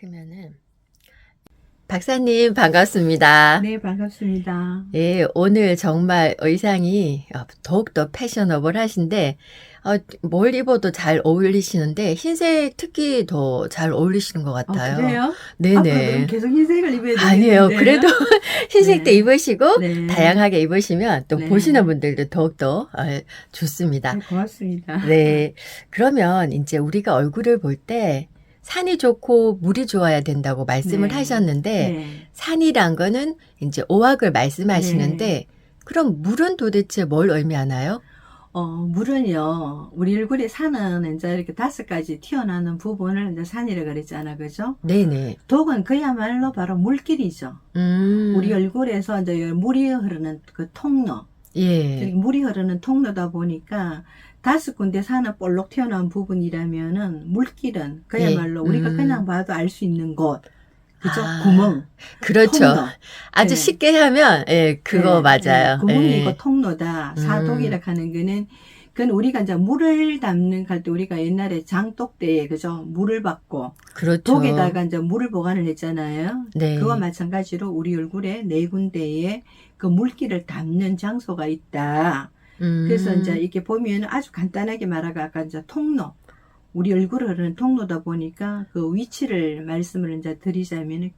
그러면은 박사님 반갑습니다. 네, 반갑습니다. 예, 오늘 정말 의상이 더욱더 패셔너블 하신데 뭘 입어도 잘 어울리시는데 흰색 특히 더 잘 어울리시는 것 같아요. 그래요? 앞으로 그럼 네네. 계속 흰색을 입어야 아니에요. 되겠는데요? 그래도 흰색도 네. 입으시고 네. 다양하게 입으시면 또 네. 보시는 분들도 더욱더 좋습니다. 네, 고맙습니다. 네. 그러면 이제 우리가 얼굴을 볼 때 산이 좋고 물이 좋아야 된다고 말씀을 네. 하셨는데 네. 산이란 거는 이제 오악을 말씀하시는데 네. 그럼 물은 도대체 뭘 의미하나요? 물은요, 우리 얼굴에 산은 이제 이렇게 5가지 튀어나오는 부분을 이제 산이라 그랬잖아, 그죠? 네네. 독은 그야말로 바로 물길이죠. 우리 얼굴에서 이제 물이 흐르는 그 통로, 예. 물이 흐르는 통로다 보니까 5군데 산을 볼록 튀어나온 부분이라면은 물길은 그야말로 예. 우리가 그냥 봐도 알 수 있는 곳, 그죠? 아, 구멍, 그렇죠. 통로. 아주 네. 쉽게 하면 그거 맞아요. 구멍이 예. 있고 통로다. 사독이라 하는 거는 그건 우리가 이제 물을 담는 할 때 우리가 옛날에 장독대에 그죠? 물을 받고 그렇죠. 독에다가 이제 물을 보관을 했잖아요. 네. 그와 마찬가지로 우리 얼굴에 4군데에 그 물기를 담는 장소가 있다. 그래서 이제 이렇게 보면 아주 간단하게 말하고 아까 이제 통로, 우리 얼굴을 흐르는 통로다 보니까 그 위치를 말씀을 이제 드리자면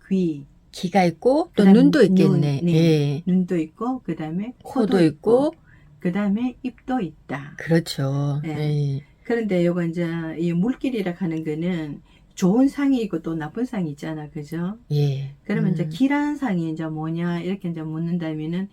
귀가 있고 또 그다음에 눈도 있겠네. 눈, 네. 예. 눈도 있고 그다음에 코도 있고 그다음에 입도 있다. 그렇죠. 네. 예. 그런데 요거 이제 이 물길이라 하는 거는 좋은 상이 있고 또 나쁜 상이 있잖아, 그죠? 예. 그러면 이제 길한 상이 이제 뭐냐 이렇게 이제 묻는다면은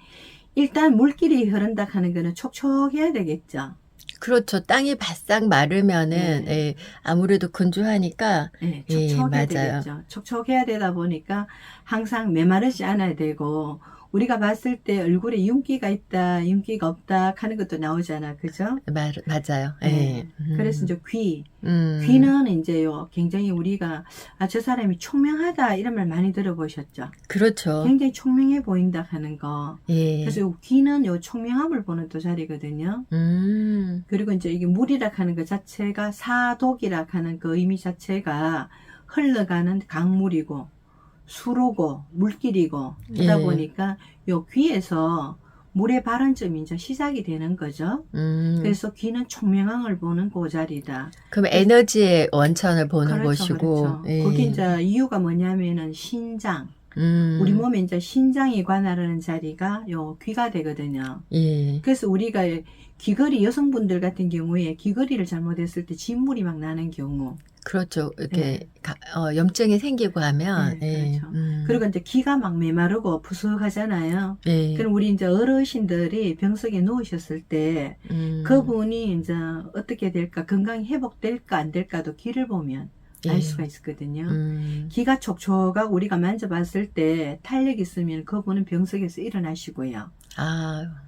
일단 물길이 흐른다 하는 거는 촉촉해야 되겠죠. 그렇죠. 땅이 바싹 마르면은 네. 아무래도 건조하니까 네, 예, 촉촉해야 맞아요. 되겠죠. 촉촉해야 되다 보니까 항상 메마르지 않아야 되고 우리가 봤을 때 얼굴에 윤기가 있다, 윤기가 없다 하는 것도 나오잖아, 그죠? 맞아요. 네. 예. 그래서 이제 귀는 이제요 굉장히 우리가 저 사람이 총명하다 이런 말 많이 들어보셨죠? 그렇죠. 굉장히 총명해 보인다 하는 거. 예. 그래서 요 귀는 요 총명함을 보는 또 자리거든요. 그리고 이제 이게 물이라 하는 것 자체가 사독이라 하는 그 의미 자체가 흘러가는 강물이고 수로고 물길이고 그러다 예. 보니까 요 귀에서 물의 발원점이 이제 시작이 되는 거죠. 그래서 귀는 총명함을 보는 그 자리다. 그럼 에너지의 원천을 보는 그렇죠, 곳이고. 그렇죠. 예. 거기 이제 이유가 뭐냐면은 신장. 우리 몸에 이제 신장이 관할하는 자리가 요 귀가 되거든요. 예. 그래서 우리가 귀걸이 여성분들 같은 경우에 귀걸이를 잘못했을 때 진물이 막 나는 경우. 그렇죠. 이렇게 염증이 생기고 하면. 네, 그렇죠. 그리고 이제 귀가 막 메마르고 푸석하잖아요. 예. 그럼 우리 이제 어르신들이 병석에 누우셨을 때 그분이 이제 어떻게 될까, 건강이 회복될까 안 될까도 귀를 보면 알 수가 있거든요. 귀가 촉촉하고 우리가 만져봤을 때 탄력 있으면 그분은 병석에서 일어나시고요.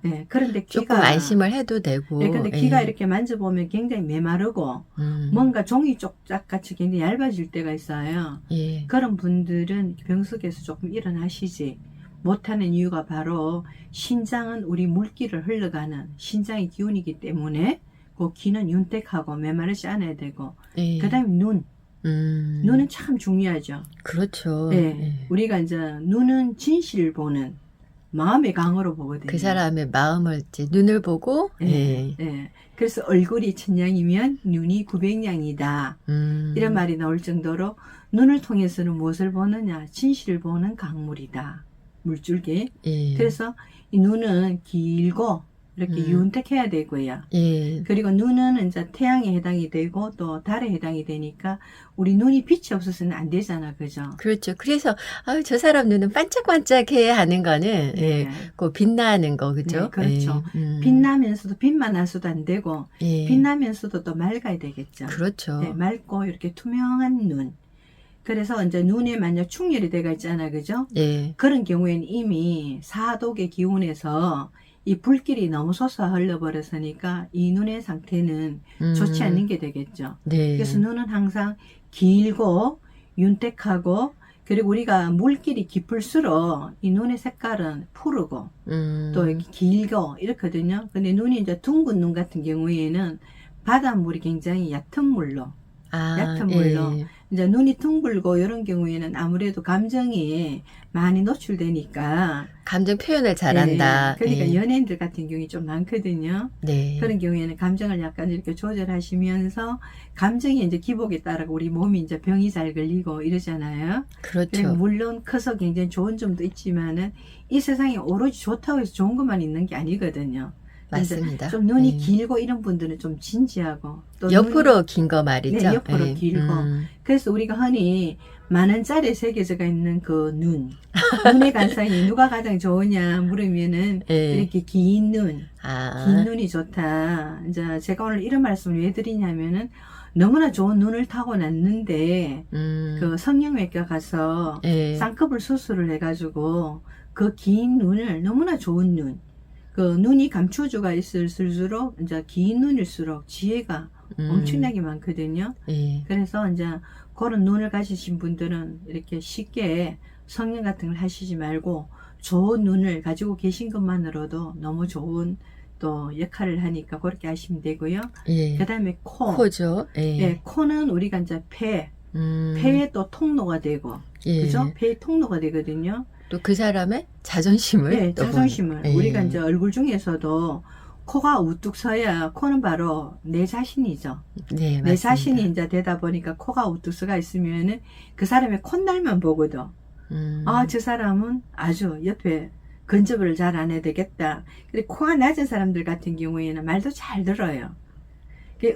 네, 그런데 조금 귀가 안심을 해도 되고. 네, 근데 귀가 이렇게 만져보면 굉장히 메마르고 뭔가 종이 쪽짝 같이 굉장히 얇아질 때가 있어요. 예. 그런 분들은 병석에서 조금 일어나시지 못하는 이유가 바로 신장은 우리 물기를 흘러가는 신장의 기운이기 때문에 그 귀는 윤택하고 메마르지 않아야 되고 예. 그 다음에 눈은 참 중요하죠. 그렇죠. 네, 예. 우리가 이제 눈은 진실을 보는 마음의 강으로 보거든요. 그 사람의 마음을 이제 눈을 보고. 네, 네. 그래서 얼굴이 천냥이면 눈이 900냥이다. 이런 말이 나올 정도로 눈을 통해서는 무엇을 보느냐? 진실을 보는 강물이다. 물줄기. 예. 그래서 이 눈은 길고 이렇게 윤택해야 되고요. 예. 그리고 눈은 이제 태양에 해당이 되고 또 달에 해당이 되니까 우리 눈이 빛이 없어서는 안 되잖아, 그죠? 그렇죠. 그래서 저 사람 눈은 반짝반짝해 하는 거는 네. 그 빛나는 거 그죠? 네, 그렇죠. 예. 빛나면서도 빛만 나서도 안 되고 예. 빛나면서도 또 맑아야 되겠죠. 그렇죠. 네, 맑고 이렇게 투명한 눈. 그래서 이제 눈에 만약 충혈이 돼가 있잖아, 그죠? 예. 그런 경우에는 이미 사독의 기운에서 이 불길이 너무 솟아 흘러버렸으니까 이 눈의 상태는 좋지 않은 게 되겠죠. 네. 그래서 눈은 항상 길고 윤택하고 그리고 우리가 물길이 깊을수록 이 눈의 색깔은 푸르고 또 이렇게 길고 이렇거든요. 근데 눈이 이제 둥근 눈 같은 경우에는 바닷물이 굉장히 얕은 물로 얕은 물로. 예. 이제 눈이 둥글고 이런 경우에는 아무래도 감정이 많이 노출되니까. 감정 표현을 잘한다. 예, 그러니까 예. 연예인들 같은 경우에 좀 많거든요. 네. 그런 경우에는 감정을 약간 이렇게 조절하시면서 감정이 이제 기복에 따라 우리 몸이 이제 병이 잘 걸리고 이러잖아요. 그렇죠. 물론 커서 굉장히 좋은 점도 있지만은 이 세상에 오로지 좋다고 해서 좋은 것만 있는 게 아니거든요. 맞습니다. 좀 눈이 예. 길고 이런 분들은 좀 진지하고 또 옆으로 긴 거 말이죠. 네, 옆으로 예. 길고. 그래서 우리가 흔히 만 원짜리에 새겨져가 있는 그 눈의 간상이 누가 가장 좋으냐 물으면은 예. 이렇게 긴 눈, 아. 긴 눈이 좋다. 이제 제가 오늘 이런 말씀을 왜 드리냐면은 너무나 좋은 눈을 타고났는데 그 성형외과 가서 예. 쌍꺼풀 수술을 해가지고 그 긴 눈을 너무나 좋은 눈, 그 눈이 감초주가 있을수록 이제 긴 눈일수록 지혜가 엄청나게 많거든요. 예. 그래서 이제 그런 눈을 가지신 분들은 이렇게 쉽게 성형 같은 걸 하시지 말고 좋은 눈을 가지고 계신 것만으로도 너무 좋은 또 역할을 하니까 그렇게 하시면 되고요. 예. 그 다음에 코죠. 예. 예, 코는 우리가 이제 폐의 또 통로가 되고, 예. 그죠? 폐의 통로가 되거든요. 또 그 사람의 자존심을. 네, 자존심을. 예. 우리가 이제 얼굴 중에서도 코가 우뚝 서야 코는 바로 내 자신이죠. 네, 맞습니다. 내 자신이 이제 되다 보니까 코가 우뚝 서가 있으면은 그 사람의 콧날만 보거든. 아, 저 사람은 아주 옆에 근접을 잘 안 해야 되겠다. 근데 코가 낮은 사람들 같은 경우에는 말도 잘 들어요.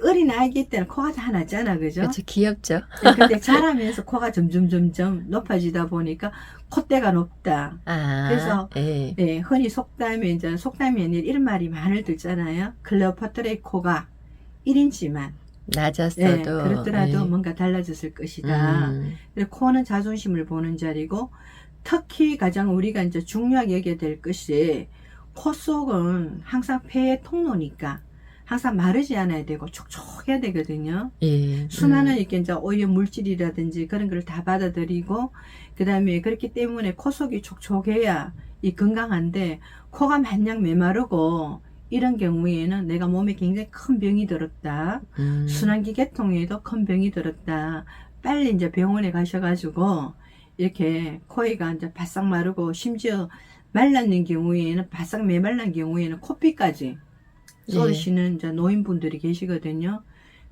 어린 아기 때는 코가 다 낮잖아, 그죠? 그렇죠. 귀엽죠. 근데 자라면서 코가 점점 높아지다 보니까 콧대가 높다. 아. 그래서 예. 네, 흔히 속담이 아니라 이런 말이 많을 듣잖아요. 클레오파트라의 코가 1인치만 낮았어도. 그렇더라도 예. 뭔가 달라졌을 것이다. 그래서 코는 자존심을 보는 자리고, 특히 가장 우리가 이제 중요하게 여겨야 될 것이 코 속은 항상 폐의 통로니까 항상 마르지 않아야 되고 촉촉해야 되거든요. 예. 순환은 이렇게 이제 오염 물질이라든지 그런 걸 다 받아들이고, 그 다음에 그렇기 때문에 코 속이 촉촉해야 이 건강한데, 코가 마냥 메마르고 이런 경우에는 내가 몸에 굉장히 큰 병이 들었다. 순환기 계통에도 큰 병이 들었다. 빨리 이제 병원에 가셔가지고 이렇게 코가 이제 바싹 마르고, 심지어 말랐는 경우에는 바싹 메말란 경우에는 코피까지 쏟으시는 이제 노인분들이 계시거든요.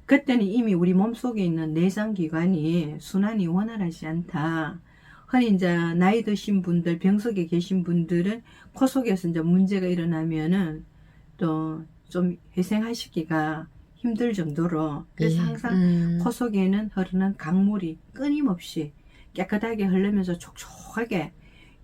그때는 이미 우리 몸속에 있는 내장기관이 순환이 원활하지 않다. 흔히 이제 나이 드신 분들, 병석에 계신 분들은 코 속에서 이제 문제가 일어나면은 또 좀 회생하시기가 힘들 정도로, 그래서 항상 코 속에는 흐르는 강물이 끊임없이 깨끗하게 흐르면서 촉촉하게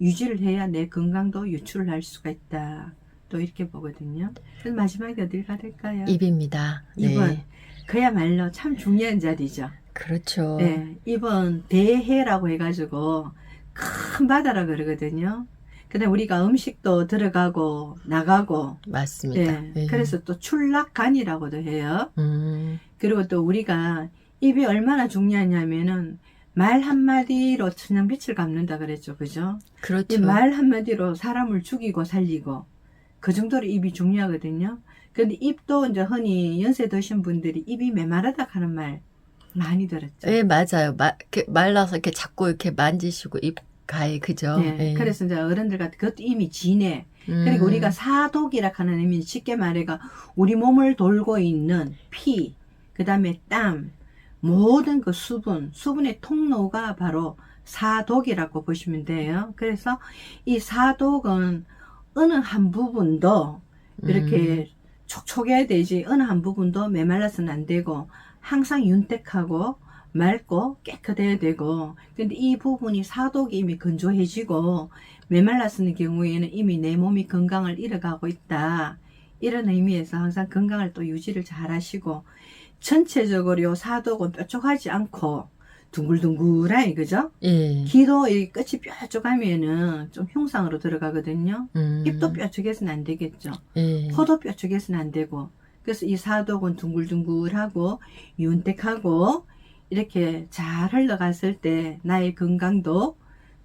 유지를 해야 내 건강도 유출을 할 수가 있다. 또 이렇게 보거든요. 그래서 마지막에 어딜 가야 될까요? 입입니다. 입은 네. 그야말로 참 중요한 자리죠. 그렇죠. 네, 입은 대해라고 해가지고 큰 바다라 그러거든요. 그다음 우리가 음식도 들어가고 나가고, 맞습니다. 네, 예. 그래서 또 출락간이라고도 해요. 그리고 또 우리가 입이 얼마나 중요하냐면은 말 한마디로 천냥빛을 갚는다 그랬죠, 그죠? 그렇죠. 이 말 한마디로 사람을 죽이고 살리고, 그 정도로 입이 중요하거든요. 근데 입도 이제 흔히 연세 드신 분들이 입이 메마르다 하는 말 많이 들었죠. 예, 맞아요. 이렇게 말라서 이렇게 자꾸 이렇게 만지시고 입 가에, 그죠? 네, 예. 그래서 이제 어른들 같은 그것도 이미 진해. 그리고 우리가 사독이라 하는 의미, 쉽게 말해가 우리 몸을 돌고 있는 피, 그 다음에 땀, 모든 그 수분의 통로가 바로 사독이라고 보시면 돼요. 그래서 이 사독은 어느 한 부분도 이렇게 촉촉해야 되지, 어느 한 부분도 메말라서는 안 되고, 항상 윤택하고 맑고 깨끗해야 되고, 근데 이 부분이 사독이 이미 건조해지고 메말랐는 경우에는 이미 내 몸이 건강을 잃어가고 있다. 이런 의미에서 항상 건강을 또 유지를 잘 하시고, 전체적으로 사독은 뾰족하지 않고 둥글둥글한, 그죠? 예. 귀도 이 끝이 뾰족하면은 좀 흉상으로 들어가거든요. 입도 뾰족해서는 안 되겠죠. 예. 코도 뾰족해서는 안 되고, 그래서 이 사독은 둥글둥글하고 윤택하고 이렇게 잘 흘러갔을 때 나의 건강도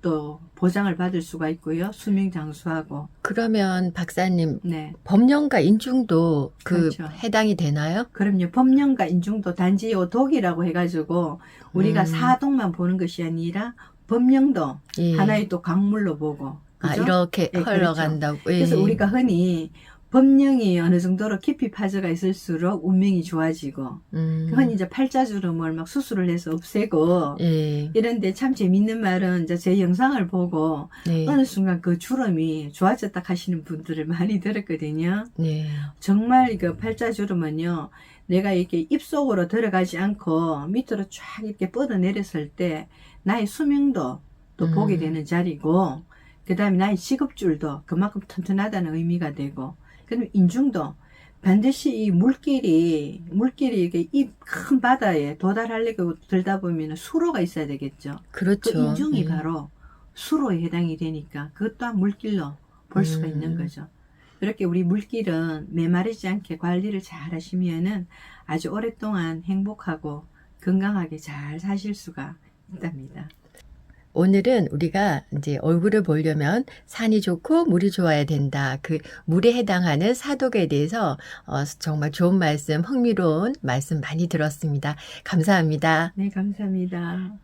또 보장을 받을 수가 있고요. 수명 장수하고. 그러면 박사님, 네. 법령과 인중도 그렇죠. 해당이 되나요? 그럼요. 법령과 인중도 단지 요 독이라고 해가지고 우리가 사독만 보는 것이 아니라 법령도 예. 하나의 또 강물로 보고. 그죠? 이렇게 예, 흘러간다고. 그렇죠. 그래서 우리가 흔히 법령이 어느 정도로 깊이 파져가 있을수록 운명이 좋아지고, 흔히 이제 팔자주름을 막 수술을 해서 없애고, 예. 이런데 참 재밌는 말은 이제 제 영상을 보고, 네. 어느 순간 그 주름이 좋아졌다 하시는 분들을 많이 들었거든요. 네. 정말 그 팔자주름은요, 내가 이렇게 입속으로 들어가지 않고 밑으로 쫙 이렇게 뻗어내렸을 때, 나의 수명도 또 보게 되는 자리고, 그 다음에 나의 직업줄도 그만큼 튼튼하다는 의미가 되고, 그럼 인중도 반드시 이 물길이 이렇게 이 큰 바다에 도달하려고 들다 보면 수로가 있어야 되겠죠. 그렇죠. 그 인중이 바로 수로에 해당이 되니까 그것 또한 물길로 볼 수가 있는 거죠. 이렇게 우리 물길은 메마르지 않게 관리를 잘 하시면은 아주 오랫동안 행복하고 건강하게 잘 사실 수가 있답니다. 오늘은 우리가 이제 얼굴을 보려면 산이 좋고 물이 좋아야 된다. 그 물에 해당하는 사독에 대해서 정말 좋은 말씀, 흥미로운 말씀 많이 들었습니다. 감사합니다. 네, 감사합니다.